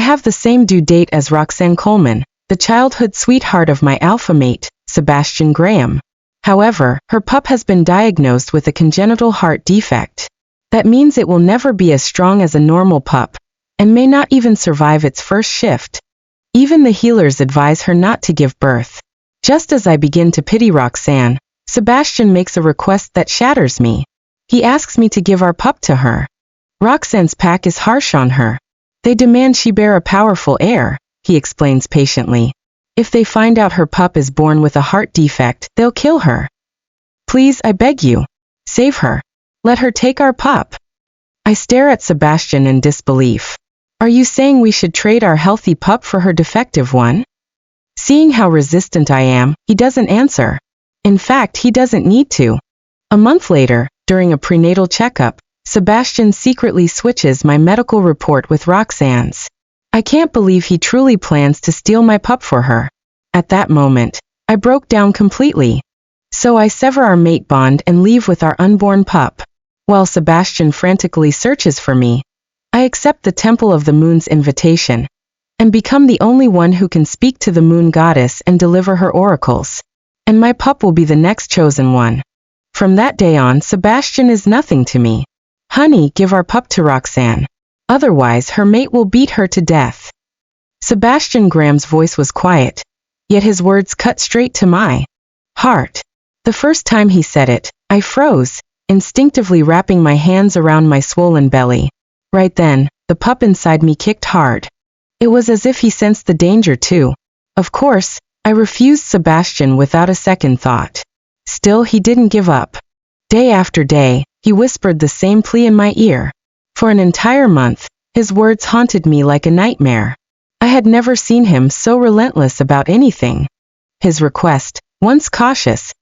have the same due date as Roxanne Coleman, the childhood sweetheart of my alpha mate, Sebastian Graham. However, her pup has been diagnosed with a congenital heart defect. That means it will never be as strong as a normal pup, and may not even survive its first shift. Even the healers advise her not to give birth. Just as I begin to pity Roxanne, Sebastian makes a request that shatters me. He asks me to give our pup to her. Roxanne's pack is harsh on her. They demand she bear a powerful heir, he explains patiently. If they find out her pup is born with a heart defect, they'll kill her. Please, I beg you. Save her. Let her take our pup. I stare at Sebastian in disbelief. Are you saying we should trade our healthy pup for her defective one? Seeing how resistant I am, he doesn't answer. In fact, he doesn't need to. A month later, during a prenatal checkup, Sebastian secretly switches my medical report with Roxanne's. I can't believe he truly plans to steal my pup for her. At that moment, I broke down completely. So I sever our mate bond and leave with our unborn pup. While Sebastian frantically searches for me, I accept the Temple of the Moon's invitation, and become the only one who can speak to the moon goddess and deliver her oracles. And my pup will be the next chosen one. From that day on, Sebastian is nothing to me. Honey, give our pup to Roxanne. Otherwise, her mate will beat her to death. Sebastian Graham's voice was quiet, yet his words cut straight to my heart. The first time he said it, I froze, instinctively wrapping my hands around my swollen belly. Right then, the pup inside me kicked hard. It was as if he sensed the danger too. Of course, I refused Sebastian without a second thought. Still, he didn't give up. Day after day, he whispered the same plea in my ear. For an entire month, his words haunted me like a nightmare. I had never seen him so relentless about anything. His request, once cautious,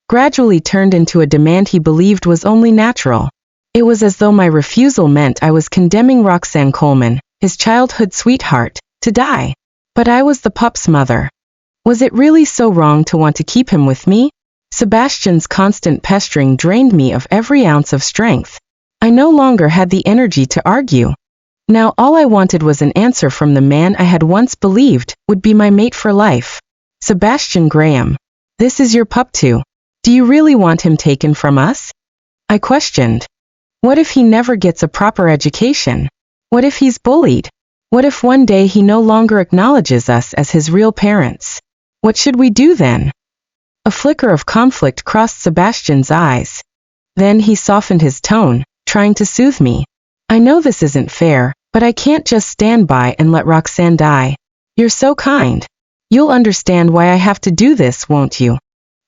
gradually turned into a demand he believed was only natural. It was as though my refusal meant I was condemning Roxanne Coleman, his childhood sweetheart, to die. But I was the pup's mother. Was it really so wrong to want to keep him with me? Sebastian's constant pestering drained me of every ounce of strength. I no longer had the energy to argue. Now all I wanted was an answer from the man I had once believed would be my mate for life. Sebastian Graham, this is your pup too. Do you really want him taken from us? I questioned. What if he never gets a proper education? What if he's bullied? What if one day he no longer acknowledges us as his real parents? What should we do then? A flicker of conflict crossed Sebastian's eyes. Then he softened his tone, trying to soothe me. I know this isn't fair, but I can't just stand by and let Roxanne die. You're so kind. You'll understand why I have to do this, won't you?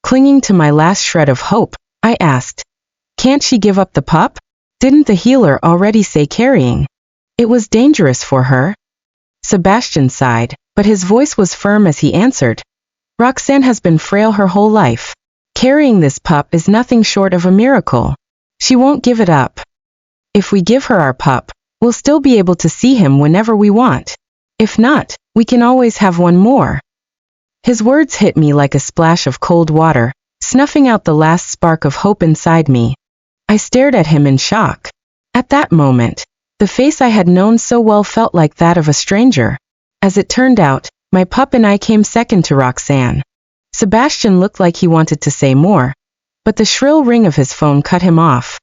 Clinging to my last shred of hope, I asked. Can't she give up the pup? Didn't the healer already say carrying? It was dangerous for her. Sebastian sighed, but his voice was firm as he answered. Roxanne has been frail her whole life. Carrying this pup is nothing short of a miracle. She won't give it up. If we give her our pup, we'll still be able to see him whenever we want. If not, we can always have one more. His words hit me like a splash of cold water, snuffing out the last spark of hope inside me. I stared at him in shock. At that moment, the face I had known so well felt like that of a stranger. As it turned out, my pup and I came second to Roxanne. Sebastian looked like he wanted to say more, but the shrill ring of his phone cut him off.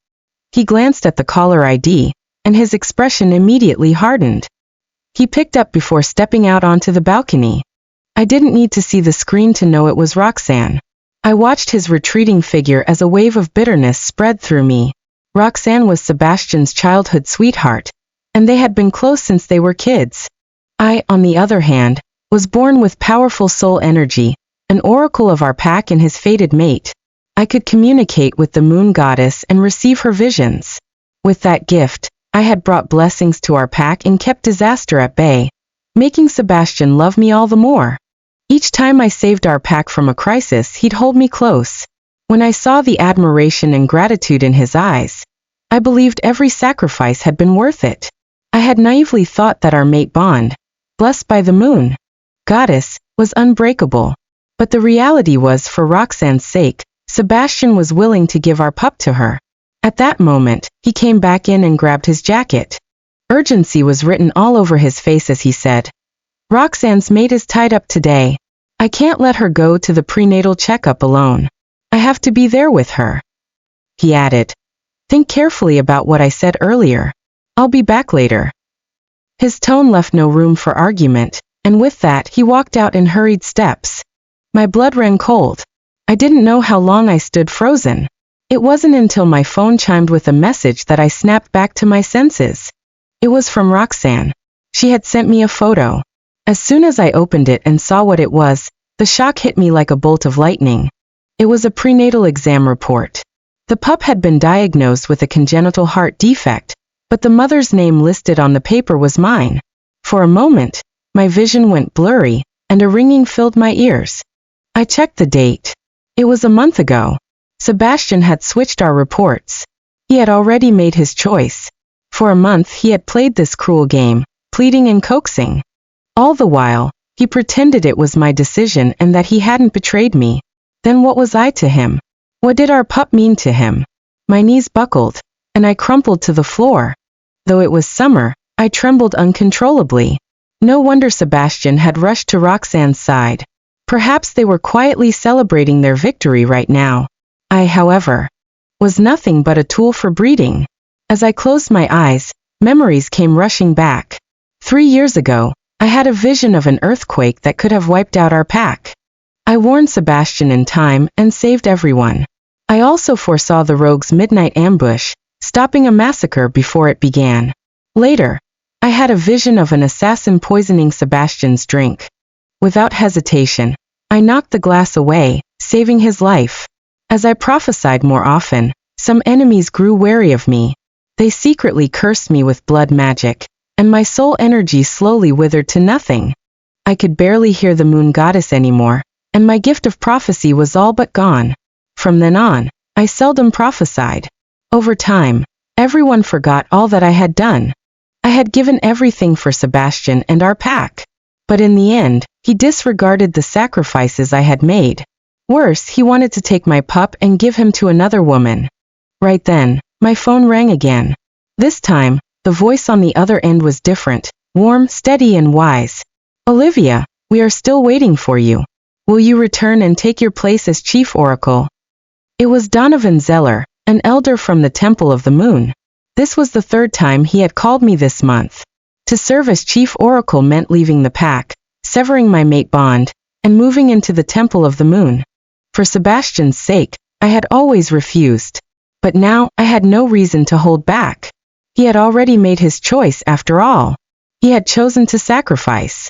He glanced at the caller ID, and his expression immediately hardened. He picked up before stepping out onto the balcony. I didn't need to see the screen to know it was Roxanne. I watched his retreating figure as a wave of bitterness spread through me. Roxanne was Sebastian's childhood sweetheart, and they had been close since they were kids. I, on the other hand, was born with powerful soul energy, an oracle of our pack and his fated mate. I could communicate with the moon goddess and receive her visions. With that gift, I had brought blessings to our pack and kept disaster at bay, making Sebastian love me all the more. Each time I saved our pack from a crisis, he'd hold me close. When I saw the admiration and gratitude in his eyes, I believed every sacrifice had been worth it. I had naively thought that our mate bond, blessed by the moon goddess, was unbreakable. But the reality was, for Roxanne's sake, Sebastian was willing to give our pup to her. At that moment, he came back in and grabbed his jacket. Urgency was written all over his face as he said, "Roxanne's mate is tied up today. I can't let her go to the prenatal checkup alone. I have to be there with her." He added, "Think carefully about what I said earlier. I'll be back later." His tone left no room for argument, and with that he walked out in hurried steps. My blood ran cold. I didn't know how long I stood frozen. It wasn't until my phone chimed with a message that I snapped back to my senses. It was from Roxanne. She had sent me a photo. As soon as I opened it and saw what it was, the shock hit me like a bolt of lightning. It was a prenatal exam report. The pup had been diagnosed with a congenital heart defect, but the mother's name listed on the paper was mine. For a moment, my vision went blurry, and a ringing filled my ears. I checked the date. It was a month ago. Sebastian had switched our reports. He had already made his choice. For a month he had played this cruel game, pleading and coaxing. All the while, he pretended it was my decision and that he hadn't betrayed me. Then what was I to him? What did our pup mean to him? My knees buckled, and I crumpled to the floor. Though it was summer, I trembled uncontrollably. No wonder Sebastian had rushed to Roxanne's side. Perhaps they were quietly celebrating their victory right now. I, however, was nothing but a tool for breeding. As I closed my eyes, memories came rushing back. 3 years ago, I had a vision of an earthquake that could have wiped out our pack. I warned Sebastian in time and saved everyone. I also foresaw the rogue's midnight ambush, stopping a massacre before it began. Later, I had a vision of an assassin poisoning Sebastian's drink. Without hesitation, I knocked the glass away, saving his life. As I prophesied more often, some enemies grew wary of me. They secretly cursed me with blood magic, and my soul energy slowly withered to nothing. I could barely hear the moon goddess anymore, and my gift of prophecy was all but gone. From then on, I seldom prophesied. Over time, everyone forgot all that I had done. I had given everything for Sebastian and our pack. But in the end, he disregarded the sacrifices I had made. Worse, he wanted to take my pup and give him to another woman. Right then, my phone rang again. This time, the voice on the other end was different, warm, steady, and wise. "Olivia, we are still waiting for you. Will you return and take your place as Chief Oracle?" It was Donovan Zeller, an elder from the Temple of the Moon. This was the 3rd time he had called me this month. To serve as Chief Oracle meant leaving the pack, severing my mate bond, and moving into the Temple of the Moon. For Sebastian's sake, I had always refused. But now, I had no reason to hold back. He had already made his choice after all. He had chosen to sacrifice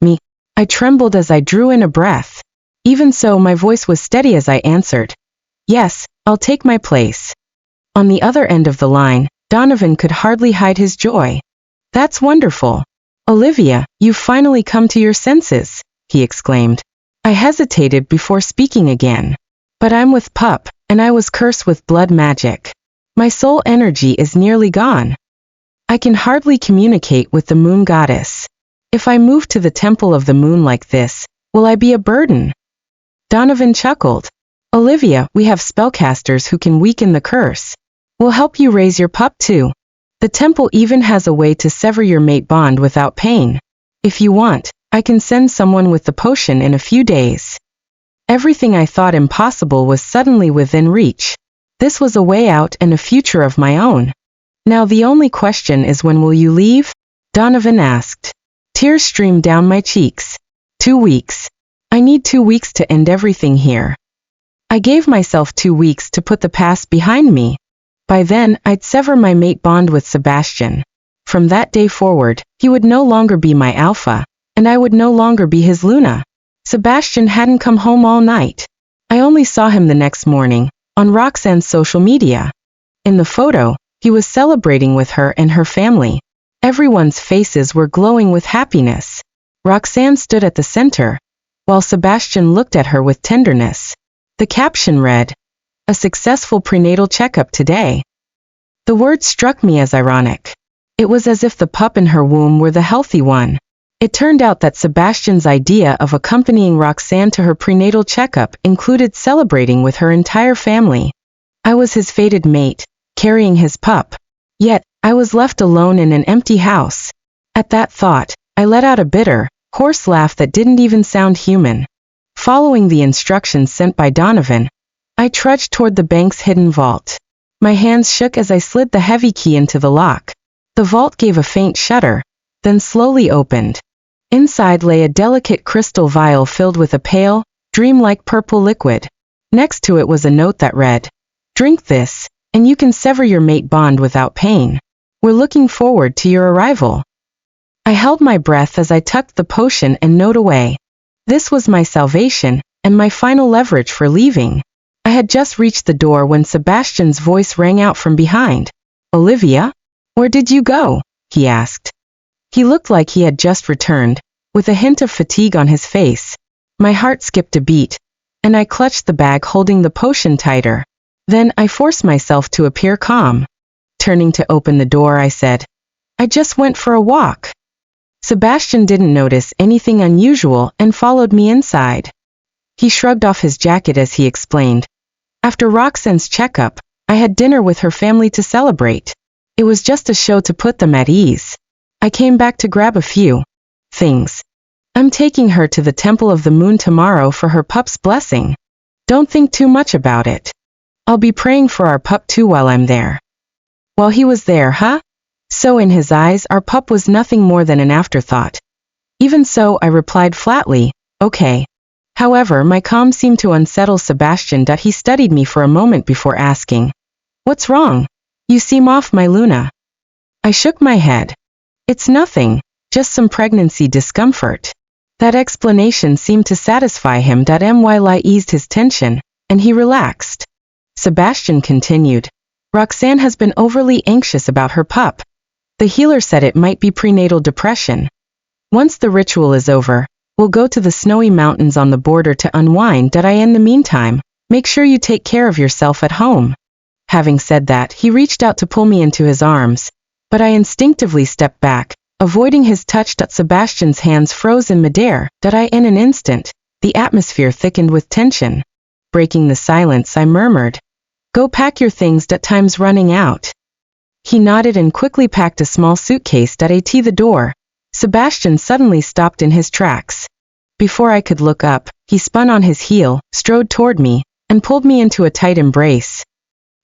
me. I trembled as I drew in a breath. Even so, my voice was steady as I answered, "Yes, I'll take my place." On the other end of the line, Donovan could hardly hide his joy. "That's wonderful. Olivia, you've finally come to your senses," he exclaimed. I hesitated before speaking again. "But I'm with Pup, and I was cursed with blood magic. My soul energy is nearly gone. I can hardly communicate with the moon goddess. If I move to the Temple of the Moon like this, will I be a burden?" Donovan chuckled. "Olivia, we have spellcasters who can weaken the curse. We'll help you raise your pup too. The temple even has a way to sever your mate bond without pain. If you want, I can send someone with the potion in a few days." Everything I thought impossible was suddenly within reach. This was a way out and a future of my own. "Now the only question is, when will you leave?" Donovan asked. Tears streamed down my cheeks. 2 weeks. I need 2 weeks to end everything here. I gave myself 2 weeks to put the past behind me. By then, I'd sever my mate bond with Sebastian. From that day forward, he would no longer be my alpha, and I would no longer be his Luna. Sebastian hadn't come home all night. I only saw him the next morning, on Roxanne's social media. In the photo, he was celebrating with her and her family. Everyone's faces were glowing with happiness. Roxanne stood at the center, while Sebastian looked at her with tenderness. The caption read, "A successful prenatal checkup today." The word struck me as ironic. It was as if the pup in her womb were the healthy one. It turned out that Sebastian's idea of accompanying Roxanne to her prenatal checkup included celebrating with her entire family. I was his fated mate, carrying his pup. Yet, I was left alone in an empty house. At that thought, I let out a bitter, hoarse laugh that didn't even sound human. Following the instructions sent by Donovan, I trudged toward the bank's hidden vault. My hands shook as I slid the heavy key into the lock. The vault gave a faint shudder, then slowly opened. Inside lay a delicate crystal vial filled with a pale, dreamlike purple liquid. Next to it was a note that read, "Drink this, and you can sever your mate bond without pain. We're looking forward to your arrival." I held my breath as I tucked the potion and note away. This was my salvation, and my final leverage for leaving. I had just reached the door when Sebastian's voice rang out from behind. "Olivia? Where did you go?" he asked. He looked like he had just returned, with a hint of fatigue on his face. My heart skipped a beat, and I clutched the bag holding the potion tighter. Then I forced myself to appear calm. Turning to open the door, I said, "I just went for a walk." Sebastian didn't notice anything unusual and followed me inside. He shrugged off his jacket as he explained, "After Roxanne's checkup, I had dinner with her family to celebrate. It was just a show to put them at ease. I came back to grab a few things. I'm taking her to the Temple of the Moon tomorrow for her pup's blessing. Don't think too much about it. I'll be praying for our pup too while I'm there." While he was there, huh? So in his eyes, our pup was nothing more than an afterthought. Even so, I replied flatly, "Okay." However, my calm seemed to unsettle Sebastian that he studied me for a moment before asking, "What's wrong? You seem off, my Luna." I shook my head. "It's nothing, just some pregnancy discomfort." That explanation seemed to satisfy him. My eased his tension, and he relaxed. Sebastian continued, "Roxanne has been overly anxious about her pup. The healer said it might be prenatal depression. Once the ritual is over, we'll go to the snowy mountains on the border to unwind. In the meantime, make sure you take care of yourself at home." Having said that, he reached out to pull me into his arms, but I instinctively stepped back, avoiding his touch. Sebastian's hands froze in midair. In an instant, the atmosphere thickened with tension. Breaking the silence, I murmured, "Go pack your things. Time's running out." He nodded and quickly packed a small suitcase. At the door, Sebastian suddenly stopped in his tracks. Before I could look up, he spun on his heel, strode toward me, and pulled me into a tight embrace.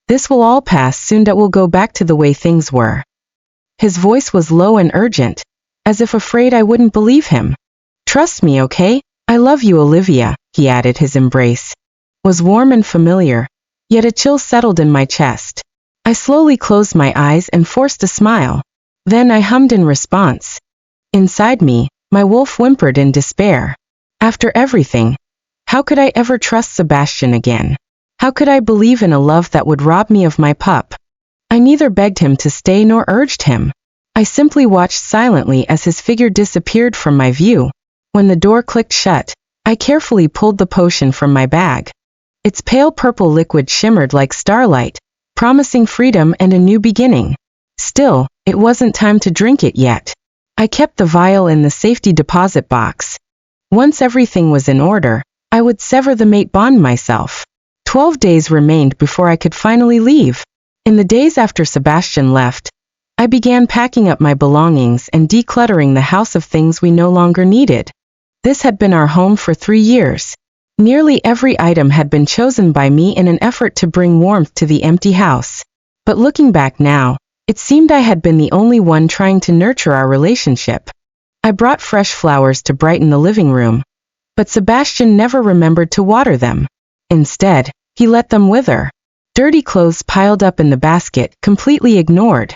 "This will all pass soon. We'll go back to the way things were." His voice was low and urgent, as if afraid I wouldn't believe him. "Trust me, okay? I love you, Olivia," he added. His embrace was warm and familiar, yet a chill settled in my chest. I slowly closed my eyes and forced a smile. Then I hummed in response. Inside me, my wolf whimpered in despair. After everything, how could I ever trust Sebastian again? How could I believe in a love that would rob me of my pup? I neither begged him to stay nor urged him. I simply watched silently as his figure disappeared from my view. When the door clicked shut, I carefully pulled the potion from my bag. Its pale purple liquid shimmered like starlight, promising freedom and a new beginning. Still, it wasn't time to drink it yet. I kept the vial in the safety deposit box. Once everything was in order, I would sever the mate bond myself. 12 days remained before I could finally leave. In the days after Sebastian left, I began packing up my belongings and decluttering the house of things we no longer needed. This had been our home for 3 years. Nearly every item had been chosen by me in an effort to bring warmth to the empty house. But looking back now, it seemed I had been the only one trying to nurture our relationship. I brought fresh flowers to brighten the living room, but Sebastian never remembered to water them. Instead, he let them wither. Dirty clothes piled up in the basket, completely ignored.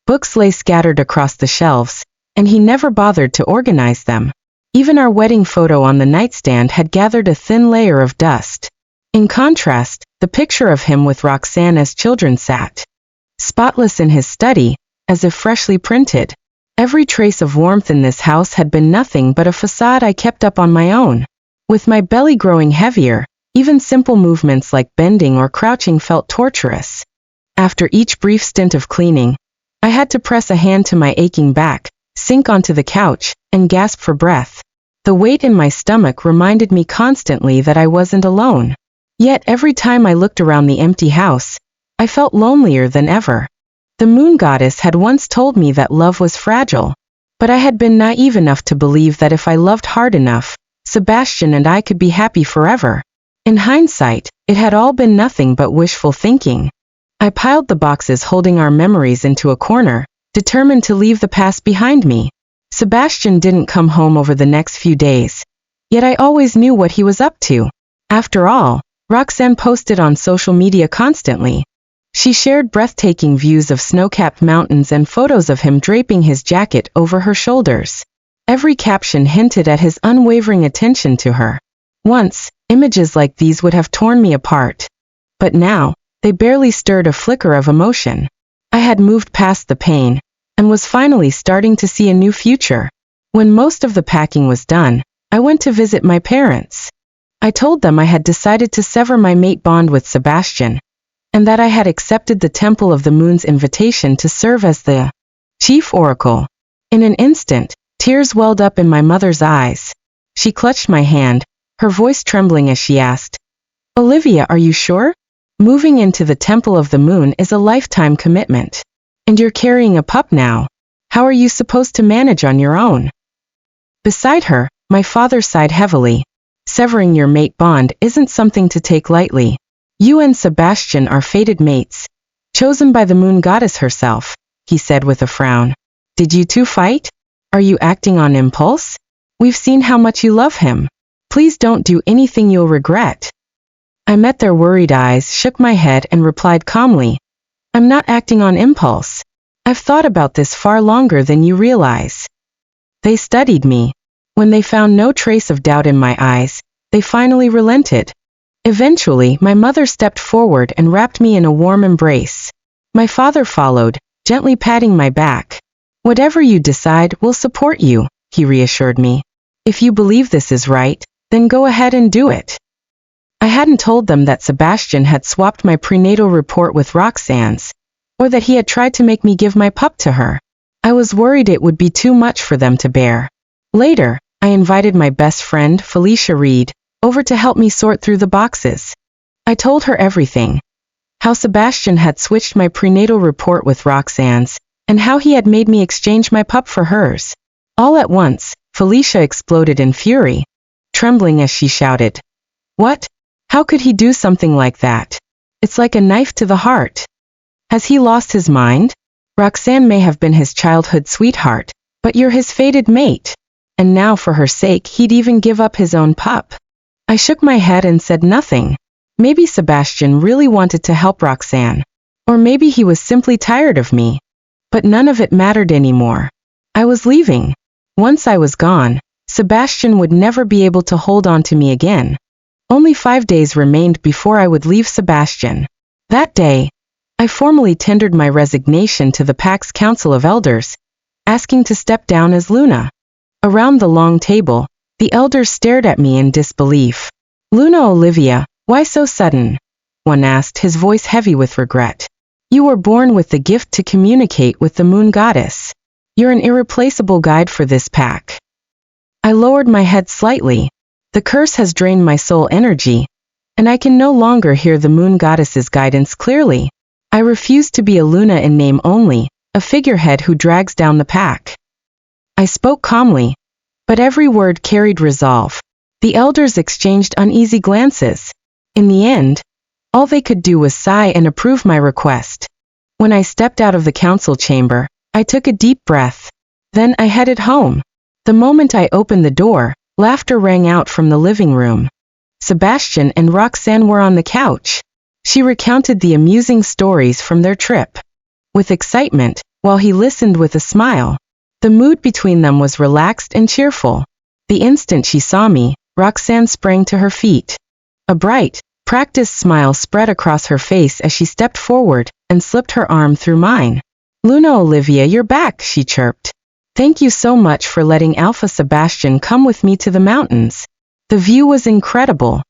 Books lay scattered across the shelves, and he never bothered to organize them. Even our wedding photo on the nightstand had gathered a thin layer of dust. In contrast, the picture of him with Roxanne as children sat spotless in his study, as if freshly printed. Every trace of warmth in this house had been nothing but a facade I kept up on my own. With my belly growing heavier, even simple movements like bending or crouching felt torturous. After each brief stint of cleaning, I had to press a hand to my aching back, sink onto the couch, and gasp for breath. The weight in my stomach reminded me constantly that I wasn't alone. Yet every time I looked around the empty house, I felt lonelier than ever. The moon goddess had once told me that love was fragile, but I had been naive enough to believe that if I loved hard enough, Sebastian and I could be happy forever. In hindsight, it had all been nothing but wishful thinking. I piled the boxes holding our memories into a corner, determined to leave the past behind me. Sebastian didn't come home over the next few days, yet I always knew what he was up to. After all, Roxanne posted on social media constantly. She shared breathtaking views of snow-capped mountains and photos of him draping his jacket over her shoulders. Every caption hinted at his unwavering attention to her. Once, images like these would have torn me apart. But now, they barely stirred a flicker of emotion. I had moved past the pain, and was finally starting to see a new future. When most of the packing was done, I went to visit my parents. I told them I had decided to sever my mate bond with Sebastian, and that I had accepted the Temple of the Moon's invitation to serve as the chief oracle. In an instant, tears welled up in my mother's eyes. She clutched my hand, her voice trembling as she asked, "Olivia, are you sure? Moving into the Temple of the Moon is a lifetime commitment. And you're carrying a pup now. How are you supposed to manage on your own?" Beside her, my father sighed heavily. "Severing your mate bond isn't something to take lightly. You and Sebastian are fated mates, chosen by the moon goddess herself," he said with a frown. "Did you two fight? Are you acting on impulse? We've seen how much you love him. Please don't do anything you'll regret." I met their worried eyes, shook my head, and replied calmly, "I'm not acting on impulse. I've thought about this far longer than you realize." They studied me. When they found no trace of doubt in my eyes, they finally relented. Eventually, my mother stepped forward and wrapped me in a warm embrace. My father followed, gently patting my back. "Whatever you decide, we'll support you," he reassured me. "If you believe this is right, then go ahead and do it." I hadn't told them that Sebastian had swapped my prenatal report with Roxanne's, or that he had tried to make me give my pup to her. I was worried it would be too much for them to bear. Later, I invited my best friend, Felicia Reed, over to help me sort through the boxes. I told her everything. How Sebastian had switched my prenatal report with Roxanne's, and how he had made me exchange my pup for hers. All at once, Felicia exploded in fury, trembling as she shouted, "What? How could he do something like that? It's like a knife to the heart. Has he lost his mind? Roxanne may have been his childhood sweetheart, but you're his fated mate. And now for her sake he'd even give up his own pup." I shook my head and said nothing. Maybe Sebastian really wanted to help Roxanne. Or maybe he was simply tired of me. But none of it mattered anymore. I was leaving. Once I was gone, Sebastian would never be able to hold on to me again. Only 5 days remained before I would leave Sebastian. That day, I formally tendered my resignation to the Pax Council of Elders, asking to step down as Luna. Around the long table, the elders stared at me in disbelief. "Luna Olivia, why so sudden?" one asked, his voice heavy with regret. "You were born with the gift to communicate with the moon goddess. You're an irreplaceable guide for this pack." I lowered my head slightly. The curse has drained my soul energy, and I can no longer hear the moon goddess's guidance clearly. I refuse to be a Luna in name only, a figurehead who drags down the pack. I spoke calmly, but every word carried resolve. The elders exchanged uneasy glances. In the end, all they could do was sigh and approve my request. When I stepped out of the council chamber, I took a deep breath. Then I headed home. The moment I opened the door, laughter rang out from the living room. Sebastian and Roxanne were on the couch. She recounted the amusing stories from their trip with excitement, while he listened with a smile. The mood between them was relaxed and cheerful. The instant she saw me, Roxanne sprang to her feet. A bright, practiced smile spread across her face as she stepped forward and slipped her arm through mine. "Luna Olivia, you're back," she chirped. "Thank you so much for letting Alpha Sebastian come with me to the mountains. The view was incredible.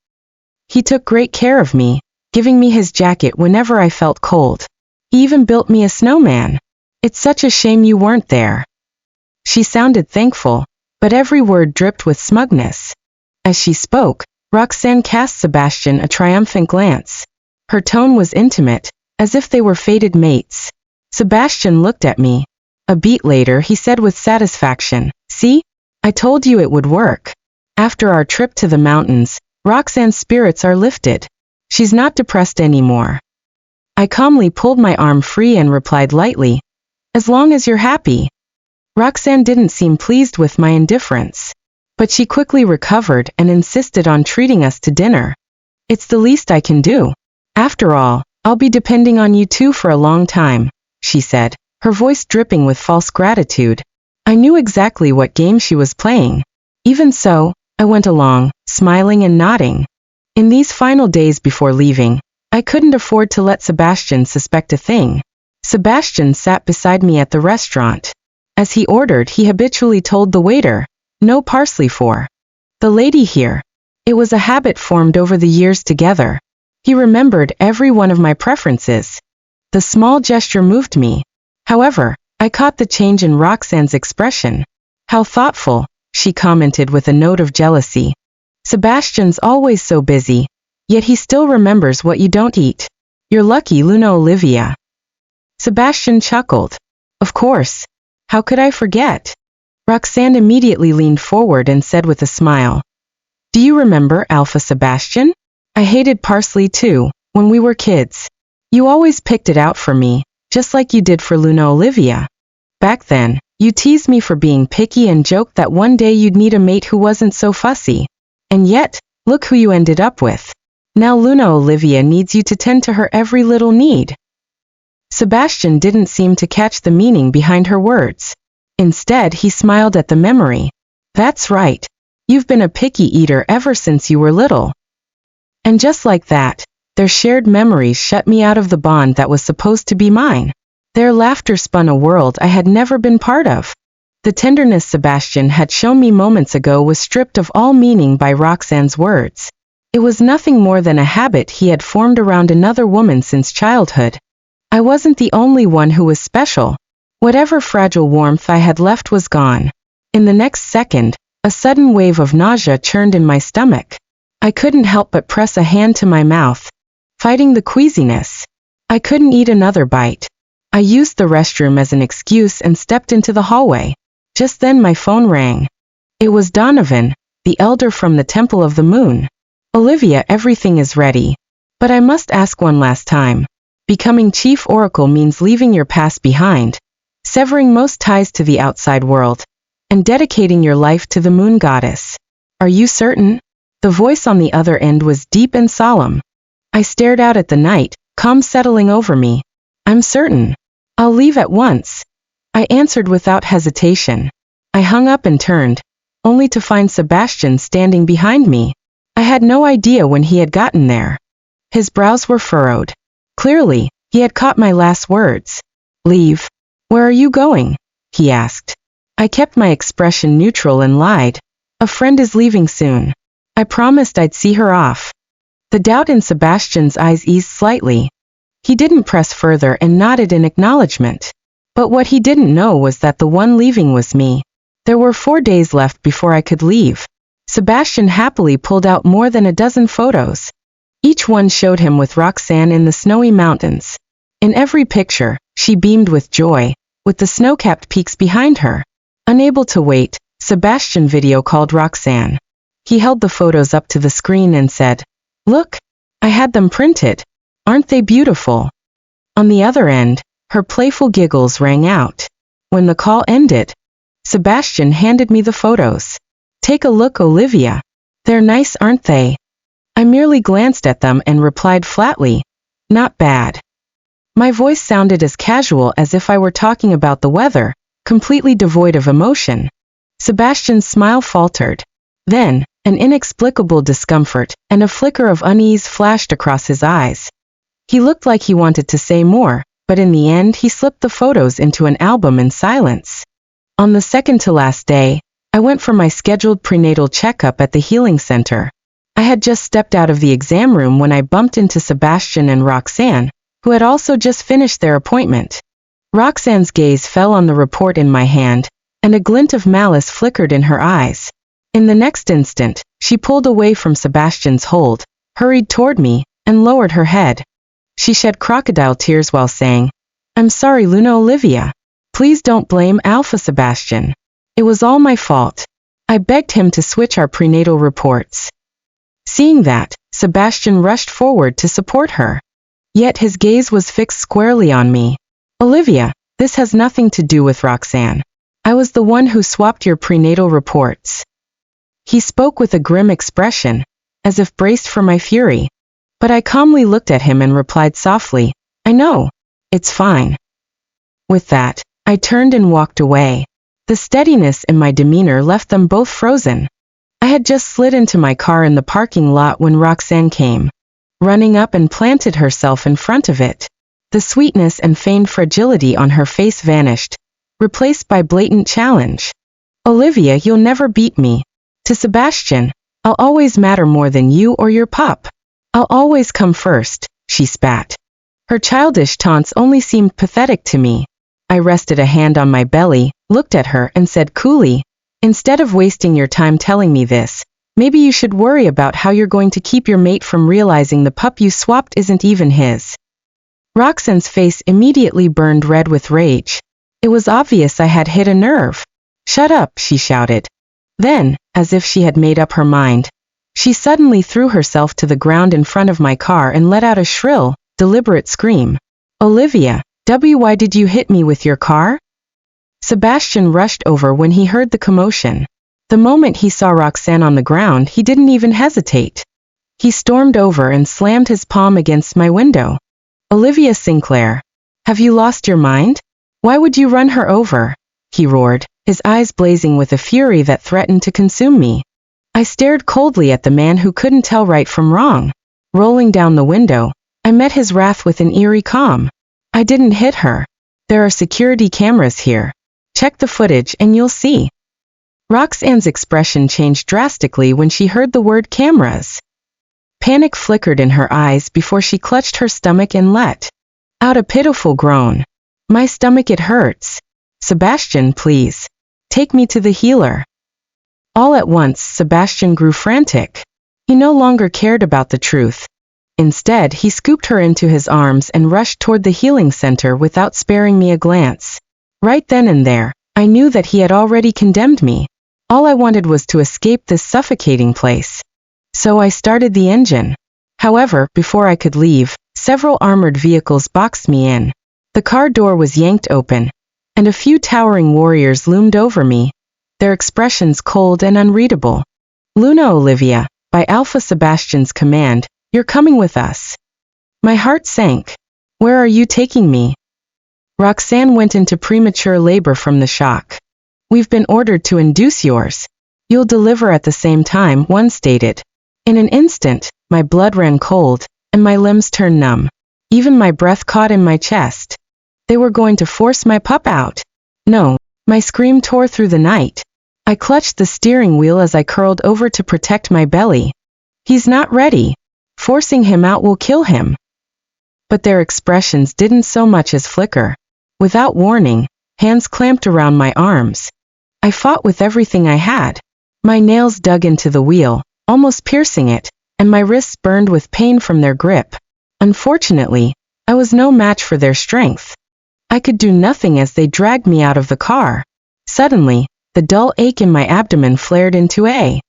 He took great care of me, giving me his jacket whenever I felt cold. He even built me a snowman. It's such a shame you weren't there." She sounded thankful, but every word dripped with smugness. As she spoke, Roxanne cast Sebastian a triumphant glance. Her tone was intimate, as if they were fated mates. Sebastian looked at me. A beat later he said with satisfaction, "See? I told you it would work." After our trip to the mountains, Roxanne's spirits are lifted. She's not depressed anymore. I calmly pulled my arm free and replied lightly, "As long as you're happy." Roxanne didn't seem pleased with my indifference, but she quickly recovered and insisted on treating us to dinner. "It's the least I can do. After all, I'll be depending on you two for a long time," she said, her voice dripping with false gratitude. I knew exactly what game she was playing. Even so, I went along, smiling and nodding. In these final days before leaving, I couldn't afford to let Sebastian suspect a thing. Sebastian sat beside me at the restaurant. As he ordered, he habitually told the waiter, "No parsley for the lady here." It was a habit formed over the years together. He remembered every one of my preferences. The small gesture moved me. However, I caught the change in Roxanne's expression. "How thoughtful," she commented with a note of jealousy. "Sebastian's always so busy, yet he still remembers what you don't eat. You're lucky, Luna Olivia." Sebastian chuckled. "Of course. How could I forget?" Roxanne immediately leaned forward and said with a smile, "Do you remember Alpha Sebastian? I hated parsley too, when we were kids. You always picked it out for me, just like you did for Luna Olivia. Back then, you teased me for being picky and joked that one day you'd need a mate who wasn't so fussy. And yet, look who you ended up with. Now Luna Olivia needs you to tend to her every little need." Sebastian didn't seem to catch the meaning behind her words. Instead, he smiled at the memory. "That's right. You've been a picky eater ever since you were little." And just like that, their shared memories shut me out of the bond that was supposed to be mine. Their laughter spun a world I had never been part of. The tenderness Sebastian had shown me moments ago was stripped of all meaning by Roxanne's words. It was nothing more than a habit he had formed around another woman since childhood. I wasn't the only one who was special. Whatever fragile warmth I had left was gone. In the next second, a sudden wave of nausea churned in my stomach. I couldn't help but press a hand to my mouth, fighting the queasiness. I couldn't eat another bite. I used the restroom as an excuse and stepped into the hallway. Just then my phone rang. It was Donovan, the elder from the Temple of the Moon. "Olivia, everything is ready. But I must ask one last time. Becoming Chief Oracle means leaving your past behind, severing most ties to the outside world, and dedicating your life to the Moon Goddess. Are you certain?" The voice on the other end was deep and solemn. I stared out at the night, calm settling over me. "I'm certain. I'll leave at once," I answered without hesitation. I hung up and turned, only to find Sebastian standing behind me. I had no idea when he had gotten there. His brows were furrowed. Clearly, he had caught my last words. "Leave? Where are you going?" he asked. I kept my expression neutral and lied. "A friend is leaving soon. I promised I'd see her off." The doubt in Sebastian's eyes eased slightly. He didn't press further and nodded in acknowledgement. But what he didn't know was that the one leaving was me. There were 4 days left before I could leave. Sebastian happily pulled out more than a dozen photos. Each one showed him with Roxanne in the snowy mountains. In every picture, she beamed with joy, with the snow-capped peaks behind her. Unable to wait, Sebastian video called Roxanne. He held the photos up to the screen and said, "Look, I had them printed. Aren't they beautiful?" On the other end, her playful giggles rang out. When the call ended, Sebastian handed me the photos. "Take a look, Olivia. They're nice, aren't they?" I merely glanced at them and replied flatly, "Not bad." My voice sounded as casual as if I were talking about the weather, completely devoid of emotion. Sebastian's smile faltered. Then, an inexplicable discomfort and a flicker of unease flashed across his eyes. He looked like he wanted to say more, but in the end he slipped the photos into an album in silence. On the second to last day, I went for my scheduled prenatal checkup at the healing center. I had just stepped out of the exam room when I bumped into Sebastian and Roxanne, who had also just finished their appointment. Roxanne's gaze fell on the report in my hand, and a glint of malice flickered in her eyes. In the next instant, she pulled away from Sebastian's hold, hurried toward me, and lowered her head. She shed crocodile tears while saying, I'm sorry, Luna Olivia. Please don't blame Alpha Sebastian. It was all my fault. I begged him to switch our prenatal reports. Seeing that, Sebastian rushed forward to support her. Yet his gaze was fixed squarely on me. Olivia, this has nothing to do with Roxanne. I was the one who swapped your prenatal reports. He spoke with a grim expression, as if braced for my fury. But I calmly looked at him and replied softly, I know. It's fine. With that, I turned and walked away. The steadiness in my demeanor left them both frozen. I had just slid into my car in the parking lot when Roxanne came, running up and planted herself in front of it. The sweetness and feigned fragility on her face vanished, replaced by blatant challenge. Olivia, you'll never beat me. To Sebastian, I'll always matter more than you or your pup. I'll always come first, she spat. Her childish taunts only seemed pathetic to me. I rested a hand on my belly, looked at her and said coolly, instead of wasting your time telling me this, maybe you should worry about how you're going to keep your mate from realizing the pup you swapped isn't even his. Roxanne's face immediately burned red with rage. It was obvious I had hit a nerve. Shut up, she shouted. Then, as if she had made up her mind, she suddenly threw herself to the ground in front of my car and let out a shrill, deliberate scream. Olivia, why did you hit me with your car? Sebastian rushed over when he heard the commotion. The moment he saw Roxanne on the ground, he didn't even hesitate. He stormed over and slammed his palm against my window. Olivia Sinclair, have you lost your mind? Why would you run her over? He roared, his eyes blazing with a fury that threatened to consume me. I stared coldly at the man who couldn't tell right from wrong. Rolling down the window, I met his wrath with an eerie calm. I didn't hit her. There are security cameras here. Check the footage and you'll see. Roxanne's expression changed drastically when she heard the word cameras. Panic flickered in her eyes before she clutched her stomach and let out a pitiful groan. My stomach, it hurts. Sebastian, please. Take me to the healer. All at once, Sebastian grew frantic. He no longer cared about the truth. Instead, he scooped her into his arms and rushed toward the healing center without sparing me a glance. Right then and there, I knew that he had already condemned me. All I wanted was to escape this suffocating place. So I started the engine. However, before I could leave, several armored vehicles boxed me in. The car door was yanked open, and a few towering warriors loomed over me, their expressions cold and unreadable. Luna Olivia, by Alpha Sebastian's command, you're coming with us. My heart sank. Where are you taking me? Roxanne went into premature labor from the shock. We've been ordered to induce yours. You'll deliver at the same time, one stated. In an instant, my blood ran cold, and my limbs turned numb. Even my breath caught in my chest. They were going to force my pup out. No, my scream tore through the night. I clutched the steering wheel as I curled over to protect my belly. He's not ready. Forcing him out will kill him. But their expressions didn't so much as flicker. Without warning, hands clamped around my arms. I fought with everything I had. My nails dug into the wheel, almost piercing it, and my wrists burned with pain from their grip. Unfortunately, I was no match for their strength. I could do nothing as they dragged me out of the car. Suddenly, the dull ache in my abdomen flared into a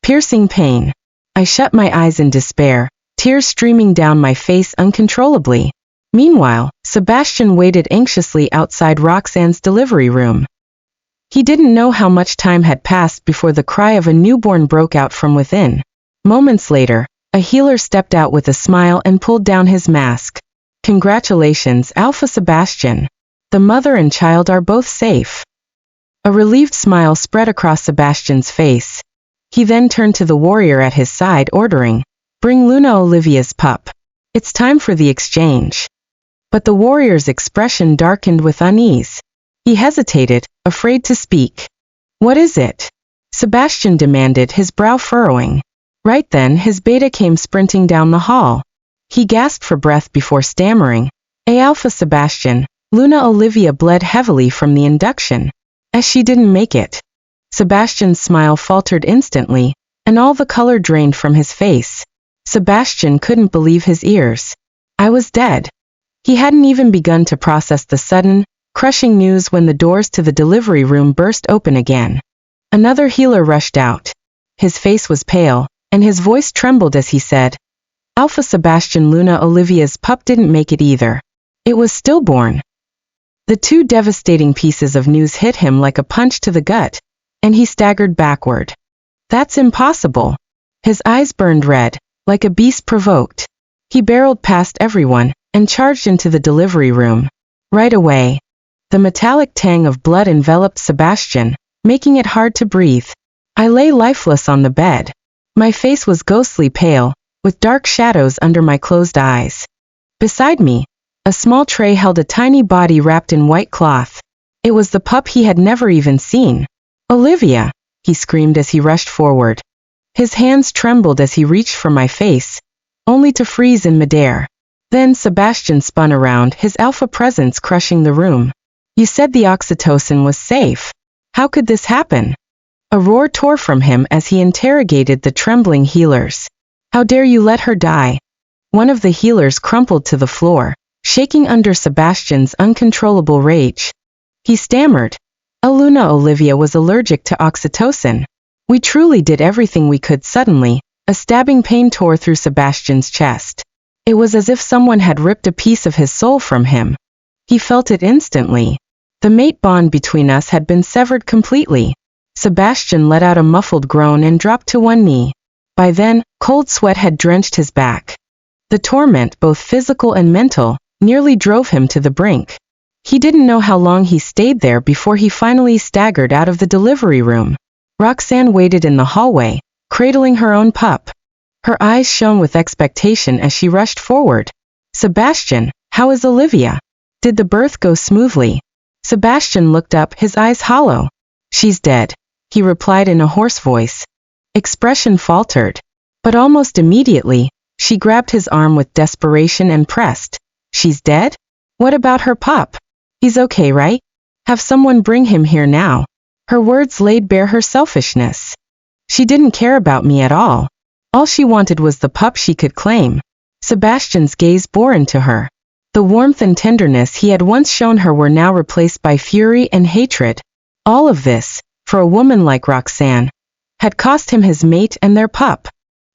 piercing pain. I shut my eyes in despair, tears streaming down my face uncontrollably. Meanwhile, Sebastian waited anxiously outside Roxanne's delivery room. He didn't know how much time had passed before the cry of a newborn broke out from within. Moments later, a healer stepped out with a smile and pulled down his mask. Congratulations, Alpha Sebastian. The mother and child are both safe. A relieved smile spread across Sebastian's face. He then turned to the warrior at his side, ordering, "Bring Luna Olivia's pup. It's time for the exchange." But the warrior's expression darkened with unease. He hesitated, afraid to speak. "What is it?" Sebastian demanded, his brow furrowing. Right then, his beta came sprinting down the hall. He gasped for breath before stammering, Alpha Sebastian, Luna Olivia bled heavily from the induction. As she didn't make it. Sebastian's smile faltered instantly, and all the color drained from his face. Sebastian couldn't believe his ears. I was dead. He hadn't even begun to process the sudden, crushing news when the doors to the delivery room burst open again. Another healer rushed out. His face was pale, and his voice trembled as he said, "Alpha Sebastian Luna Olivia's pup didn't make it either. It was stillborn." The two devastating pieces of news hit him like a punch to the gut, and he staggered backward. "That's impossible." His eyes burned red, like a beast provoked. He barreled past everyone, and charged into the delivery room. Right away, the metallic tang of blood enveloped Sebastian, making it hard to breathe. I lay lifeless on the bed. My face was ghostly pale, with dark shadows under my closed eyes. Beside me, a small tray held a tiny body wrapped in white cloth. It was the pup he had never even seen. "Olivia!" he screamed as he rushed forward. His hands trembled as he reached for my face, only to freeze in midair. Then Sebastian spun around, his alpha presence crushing the room. "You said the oxytocin was safe. How could this happen?" A roar tore from him as he interrogated the trembling healers. "How dare you let her die?" One of the healers crumpled to the floor, shaking under Sebastian's uncontrollable rage. He stammered, "Luna Olivia was allergic to oxytocin. We truly did everything we could." Suddenly, a stabbing pain tore through Sebastian's chest. It was as if someone had ripped a piece of his soul from him. He felt it instantly. The mate bond between us had been severed completely. Sebastian let out a muffled groan and dropped to one knee. By then, cold sweat had drenched his back. The torment, both physical and mental, nearly drove him to the brink. He didn't know how long he stayed there before he finally staggered out of the delivery room. Roxanne waited in the hallway, cradling her own pup. Her eyes shone with expectation as she rushed forward. "Sebastian, how is Olivia? Did the birth go smoothly?" Sebastian looked up, his eyes hollow. "She's dead," he replied in a hoarse voice. Expression faltered. But almost immediately, she grabbed his arm with desperation and pressed. "She's dead? What about her pup? He's okay, right? Have someone bring him here now." Her words laid bare her selfishness. She didn't care about me at all. All she wanted was the pup she could claim. Sebastian's gaze bore into her. The warmth and tenderness he had once shown her were now replaced by fury and hatred. All of this, for a woman like Roxanne, had cost him his mate and their pup.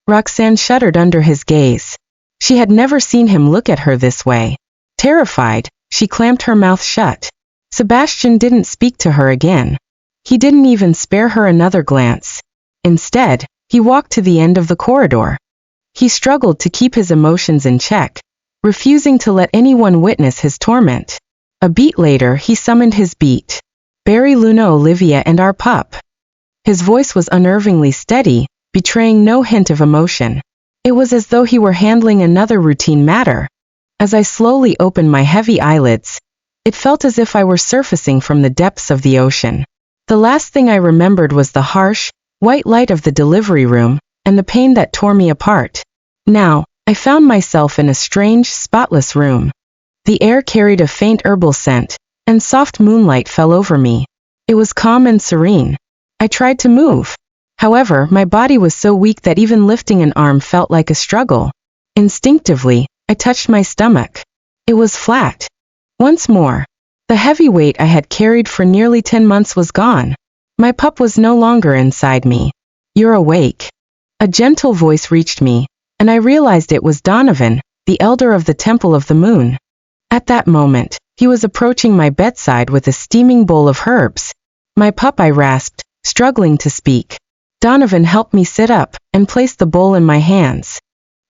Roxanne shuddered under his gaze. She had never seen him look at her this way. Terrified, she clamped her mouth shut. Sebastian didn't speak to her again. He didn't even spare her another glance. Instead, he walked to the end of the corridor. He struggled to keep his emotions in check, refusing to let anyone witness his torment. A beat later, he summoned his beat. "Bury Luna Olivia and our pup." His voice was unnervingly steady, betraying no hint of emotion. It was as though he were handling another routine matter. As I slowly opened my heavy eyelids, it felt as if I were surfacing from the depths of the ocean. The last thing I remembered was the harsh, white light of the delivery room, and the pain that tore me apart. Now, I found myself in a strange, spotless room. The air carried a faint herbal scent, and soft moonlight fell over me. It was calm and serene. I tried to move. However, my body was so weak that even lifting an arm felt like a struggle. Instinctively, I touched my stomach. It was flat. Once more, the heavy weight I had carried for nearly 10 months was gone. My pup was no longer inside me. "You're awake." A gentle voice reached me, and I realized it was Donovan, the elder of the Temple of the Moon. At that moment, he was approaching my bedside with a steaming bowl of herbs. "My pup," I rasped, struggling to speak. Donovan helped me sit up, and placed the bowl in my hands.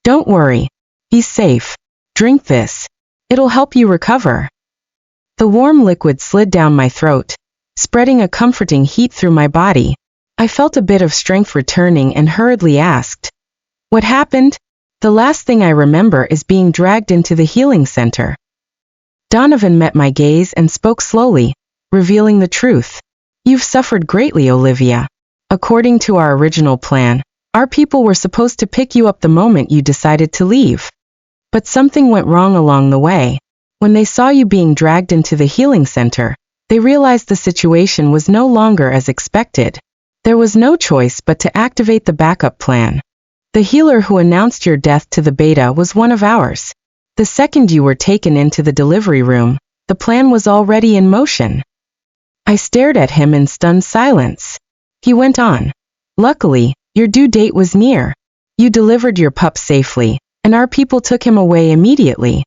"Don't worry. He's safe. Drink this. It'll help you recover." The warm liquid slid down my throat, spreading a comforting heat through my body. I felt a bit of strength returning and hurriedly asked, "What happened?" "The last thing I remember is being dragged into the healing center." Donovan met my gaze and spoke slowly, revealing the truth. "You've suffered greatly, Olivia. According to our original plan, our people were supposed to pick you up the moment you decided to leave. But something went wrong along the way. When they saw you being dragged into the healing center, they realized the situation was no longer as expected. There was no choice but to activate the backup plan. The healer who announced your death to the beta was one of ours. The second you were taken into the delivery room, the plan was already in motion. I stared at him in stunned silence. He went on. Luckily, your due date was near. You delivered your pup safely, and our people took him away immediately.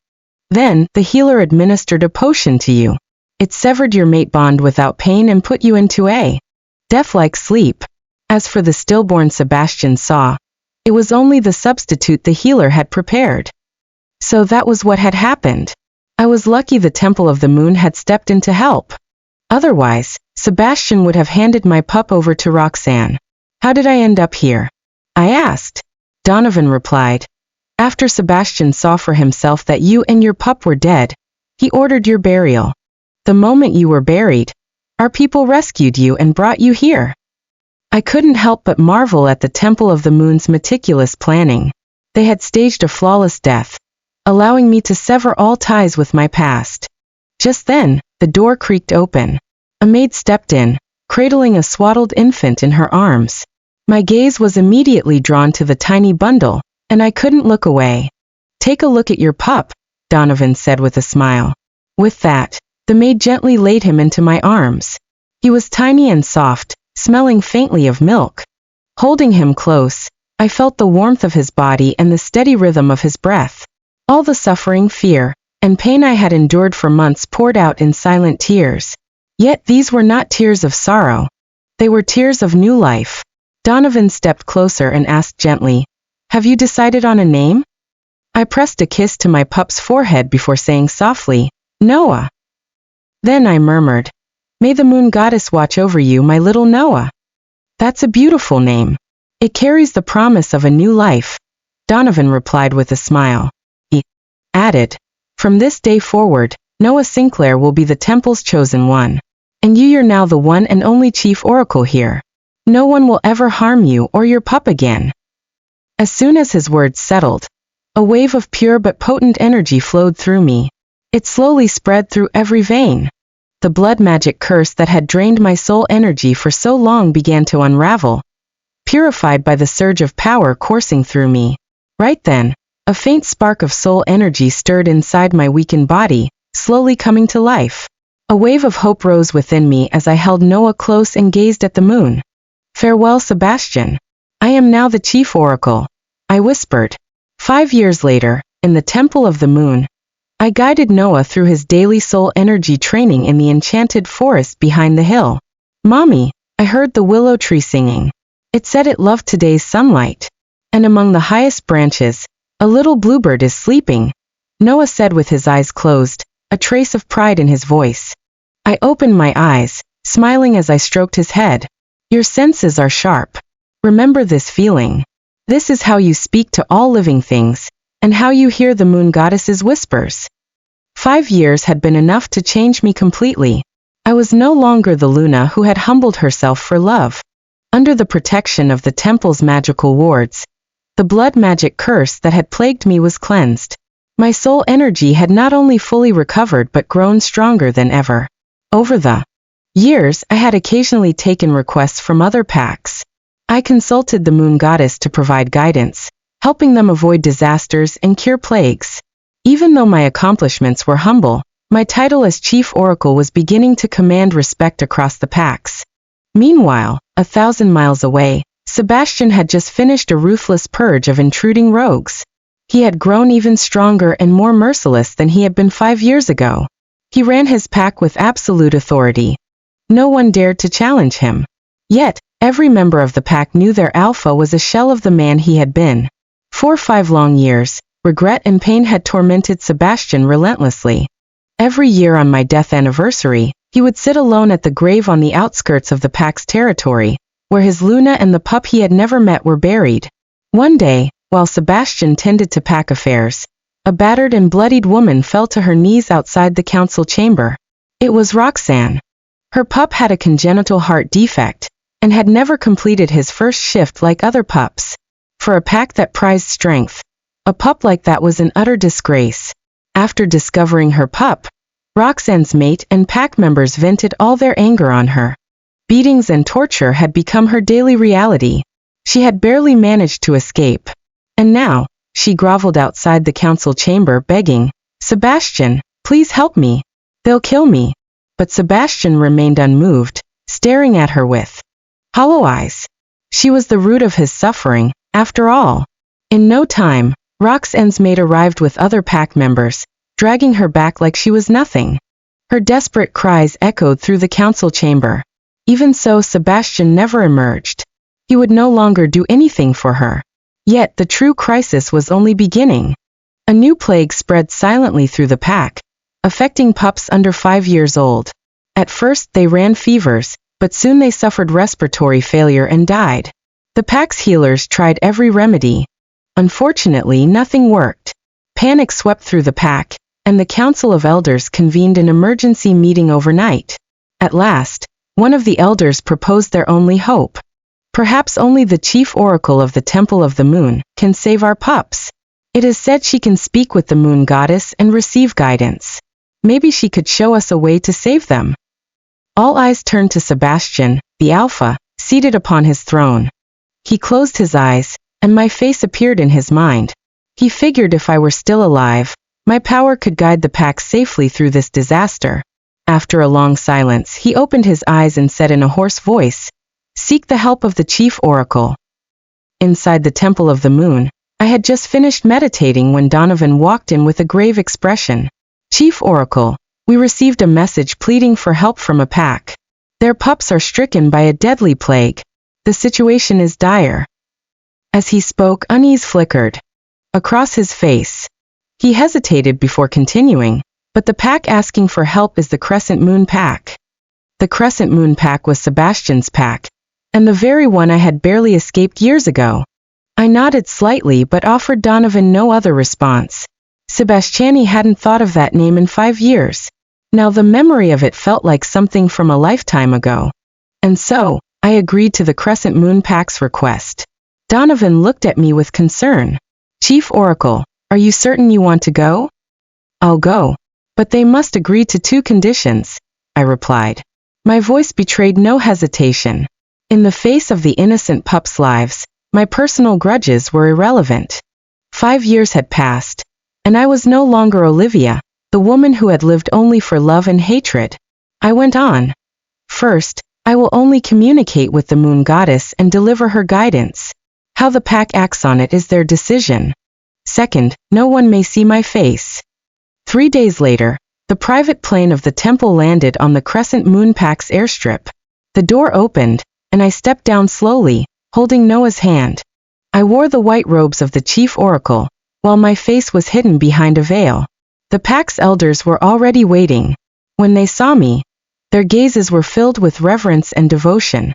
Then, the healer administered a potion to you. It severed your mate bond without pain and put you into a death-like sleep. As for the stillborn Sebastian saw, it was only the substitute the healer had prepared. So that was what had happened. I was lucky the Temple of the Moon had stepped in to help. Otherwise, Sebastian would have handed my pup over to Roxanne. How did I end up here? I asked. Donovan replied. After Sebastian saw for himself that you and your pup were dead, he ordered your burial. The moment you were buried, our people rescued you and brought you here. I couldn't help but marvel at the Temple of the Moon's meticulous planning. They had staged a flawless death, allowing me to sever all ties with my past. Just then, the door creaked open. A maid stepped in, cradling a swaddled infant in her arms. My gaze was immediately drawn to the tiny bundle, and I couldn't look away. Take a look at your pup, Donovan said with a smile. With that, the maid gently laid him into my arms. He was tiny and soft, smelling faintly of milk. Holding him close, I felt the warmth of his body and the steady rhythm of his breath. All the suffering, fear, and pain I had endured for months poured out in silent tears. Yet these were not tears of sorrow. They were tears of new life. Donovan stepped closer and asked gently, "Have you decided on a name?" I pressed a kiss to my pup's forehead before saying softly, "Noah." Then I murmured, "May the moon goddess watch over you, my little Noah." "That's a beautiful name. It carries the promise of a new life," Donovan replied with a smile. He added, "From this day forward, Noah Sinclair will be the temple's chosen one. And you're now the one and only chief oracle here. No one will ever harm you or your pup again." As soon as his words settled, a wave of pure but potent energy flowed through me. It slowly spread through every vein. The blood magic curse that had drained my soul energy for so long began to unravel, purified by the surge of power coursing through me. Right then, a faint spark of soul energy stirred inside my weakened body, slowly coming to life. A wave of hope rose within me as I held Noah close and gazed at the moon. "Farewell, Sebastian. I am now the chief oracle," I whispered. 5 years later, in the Temple of the Moon, I guided Noah through his daily soul energy training in the enchanted forest behind the hill. "Mommy," I heard the willow tree singing. It said it loved today's sunlight. "And among the highest branches, a little bluebird is sleeping," Noah said with his eyes closed, a trace of pride in his voice. I opened my eyes, smiling as I stroked his head. "Your senses are sharp. Remember this feeling. This is how you speak to all living things, and how you hear the moon goddess's whispers." 5 years had been enough to change me completely. I was no longer the Luna who had humbled herself for love. Under the protection of the temple's magical wards, the blood magic curse that had plagued me was cleansed. My soul energy had not only fully recovered but grown stronger than ever. Over the years, I had occasionally taken requests from other packs. I consulted the moon goddess to provide guidance, helping them avoid disasters and cure plagues. Even though my accomplishments were humble, my title as chief oracle was beginning to command respect across the packs. Meanwhile, 1,000 miles away, Sebastian had just finished a ruthless purge of intruding rogues. He had grown even stronger and more merciless than he had been 5 years ago. He ran his pack with absolute authority. No one dared to challenge him. Yet, every member of the pack knew their alpha was a shell of the man he had been. For 5 long years, regret and pain had tormented Sebastian relentlessly. Every year on my death anniversary, he would sit alone at the grave on the outskirts of the pack's territory, where his Luna and the pup he had never met were buried. One day, while Sebastian tended to pack affairs, a battered and bloodied woman fell to her knees outside the council chamber. It was Roxanne. Her pup had a congenital heart defect, and had never completed his first shift like other pups. For a pack that prized strength, a pup like that was an utter disgrace. After discovering her pup, Roxanne's mate and pack members vented all their anger on her. Beatings and torture had become her daily reality. She had barely managed to escape. And now, She groveled outside the council chamber begging, "Sebastian, please help me. They'll kill me." But Sebastian remained unmoved, staring at her with hollow eyes. She was the root of his suffering, after all. In no time, Roxanne's maid arrived with other pack members, dragging her back like she was nothing. Her desperate cries echoed through the council chamber. Even so, Sebastian never emerged. He would no longer do anything for her. Yet the true crisis was only beginning. A new plague spread silently through the pack, affecting pups under 5 years old. At first they ran fevers, but soon they suffered respiratory failure and died. The pack's healers tried every remedy. Unfortunately, nothing worked. Panic swept through the pack, and the Council of Elders convened an emergency meeting overnight. At last, one of the elders proposed their only hope. "Perhaps only the chief oracle of the Temple of the Moon can save our pups. It is said she can speak with the moon goddess and receive guidance. Maybe she could show us a way to save them." All eyes turned to Sebastian, the alpha, seated upon his throne. He closed his eyes, and my face appeared in his mind. He figured if I were still alive, my power could guide the pack safely through this disaster. After a long silence, he opened his eyes and said in a hoarse voice, "Seek the help of the chief oracle." Inside the Temple of the Moon, I had just finished meditating when Donovan walked in with a grave expression. "Chief oracle, we received a message pleading for help from a pack. Their pups are stricken by a deadly plague. The situation is dire." As he spoke, unease flickered across his face. He hesitated before continuing, "But the pack asking for help is the Crescent Moon Pack." The Crescent Moon Pack was Sebastian's pack, and the very one I had barely escaped years ago. I nodded slightly but offered Donovan no other response. Sebastiani hadn't thought of that name in 5 years. Now the memory of it felt like something from a lifetime ago. And so, I agreed to the Crescent Moon Pack's request. Donovan looked at me with concern. "Chief Oracle, are you certain you want to go?" "I'll go. But they must agree to 2 conditions," I replied. My voice betrayed no hesitation. In the face of the innocent pups' lives, my personal grudges were irrelevant. 5 years had passed, and I was no longer Olivia, the woman who had lived only for love and hatred. I went on. "First, I will only communicate with the moon goddess and deliver her guidance. How the pack acts on it is their decision. Second, no one may see my face." 3 days later, the private plane of the temple landed on the Crescent Moon Pack's airstrip. The door opened, and I stepped down slowly, holding Noah's hand. I wore the white robes of the chief oracle, while my face was hidden behind a veil. The pack's elders were already waiting. When they saw me, their gazes were filled with reverence and devotion.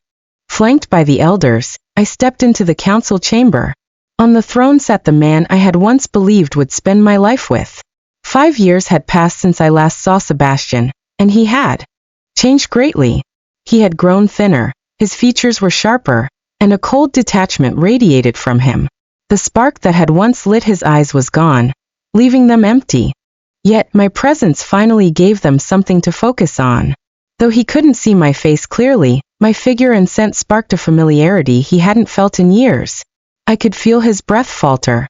Flanked by the elders, I stepped into the council chamber. On the throne sat the man I had once believed would spend my life with. 5 years had passed since I last saw Sebastian, and he had changed greatly. He had grown thinner, his features were sharper, and a cold detachment radiated from him. The spark that had once lit his eyes was gone, leaving them empty. Yet my presence finally gave them something to focus on. Though he couldn't see my face clearly, my figure and scent sparked a familiarity he hadn't felt in years. I could feel his breath falter.